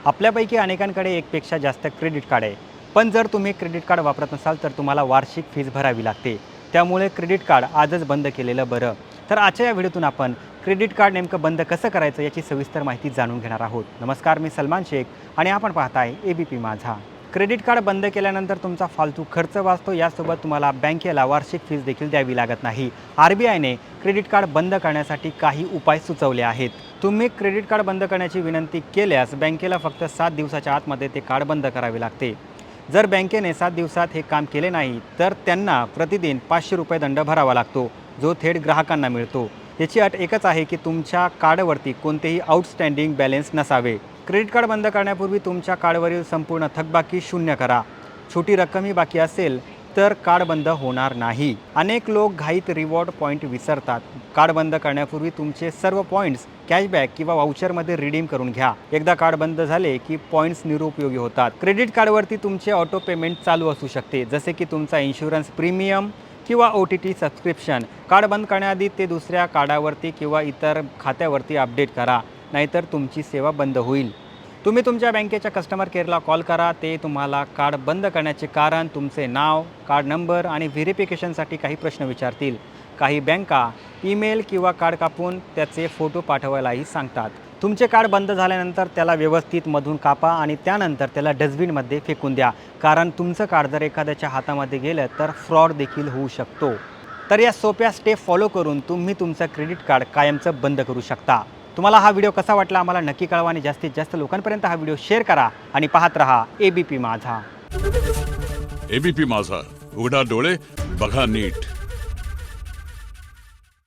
आपल्यापैकी अनेकांकडे एकपेक्षा जास्त credit card आहे, पण जर तुम्ही क्रेडिट कार्ड वापरत नसाल तर तुम्हाला वार्षिक फीस भरावी लागते. त्यामुळे क्रेडिट कार्ड आजच बंद केलेलं बरं. तर आजच्या या व्हिडिओतून आपण क्रेडिट कार्ड नेमकं बंद कसं करायचं याची सविस्तर माहिती जाणून घेणार आहोत. नमस्कार, मी सलमान शेख आणि आपण पाहताय ABP माझा. क्रेडिट कार्ड बंद केल्यानंतर तुमचा फालतू खर्च वाचतो, यासोबत तुम्हाला बँकेला वार्षिक फीस देखील द्यावी लागत नाही. RBIने क्रेडिट कार्ड बंद करण्यासाठी काही उपाय सुचवले आहेत. तुम्ही क्रेडिट कार्ड बंद करण्याची विनंती केल्यास बँकेला फक्त 7 दिवसाच्या आतमध्ये ते कार्ड बंद करावे लागते. जर बँकेने 7 दिवसात हे काम केले नाही तर त्यांना प्रतिदिन ₹500 दंड भरावा लागतो, जो थेट ग्राहकांना मिळतो. याची अट एकच आहे की तुमच्या कार्डवरती कोणतेही आउटस्टँडिंग बॅलन्स नसावे. क्रेडिट कार्ड बंद करण्यापूर्वी तुमच्या कार्डवरील संपूर्ण थकबाकी शून्य करा. छोटी रक्कमही बाकी असेल तर कार्ड बंद होणार नाही. अनेक लोक घाईत रिवॉर्ड पॉईंट विसरतात. कार्ड बंद करण्यापूर्वी तुमचे सर्व पॉईंट्स कॅशबॅक किंवा वाउचरमध्ये रिडीम करून घ्या. एकदा कार्ड बंद झाले की पॉईंट्स निरुपयोगी होतात. क्रेडिट कार्डवरती तुमचे ऑटो पेमेंट चालू असू शकते, जसे की तुमचा इन्शुरन्स प्रीमियम किंवा OTT सबस्क्रिप्शन. कार्ड बंद करण्याआधी ते दुसऱ्या कार्डावरती किंवा इतर खात्यावरती अपडेट करा, नाहीतर तुमची सेवा बंद होईल. तुम्ही तुमच्या बँकेच्या कस्टमर केअरला कॉल करा. ते तुम्हाला कार्ड बंद करण्याचे कारण, तुमचे नाव, कार्ड नंबर आणि व्हेरिफिकेशनसाठी काही प्रश्न विचारतील. काही बँका ईमेल किंवा कार्ड कापून त्याचे फोटो पाठवायलाही सांगतात. तुमचे कार्ड बंद झाल्यानंतर त्याला व्यवस्थित मधून कापा आणि त्यानंतर त्याला डस्टबिनमध्ये फेकून द्या, कारण तुमचं कार्ड जर एखाद्याच्या हातामध्ये गेलं तर फ्रॉड देखील होऊ शकतो. तर या सोप्या स्टेप फॉलो करून तुम्ही तुमचं क्रेडिट कार्ड कायमचं बंद करू शकता. तुम्हाला हा व्हिडिओ कसा वाटला आम्हाला नक्की कळवा आणि जास्तीत जास्त लोकांपर्यंत हा व्हिडिओ शेअर करा आणि पाहत रहा ABP माझा. ABP माझा, उघडा डोळे बघा नीट.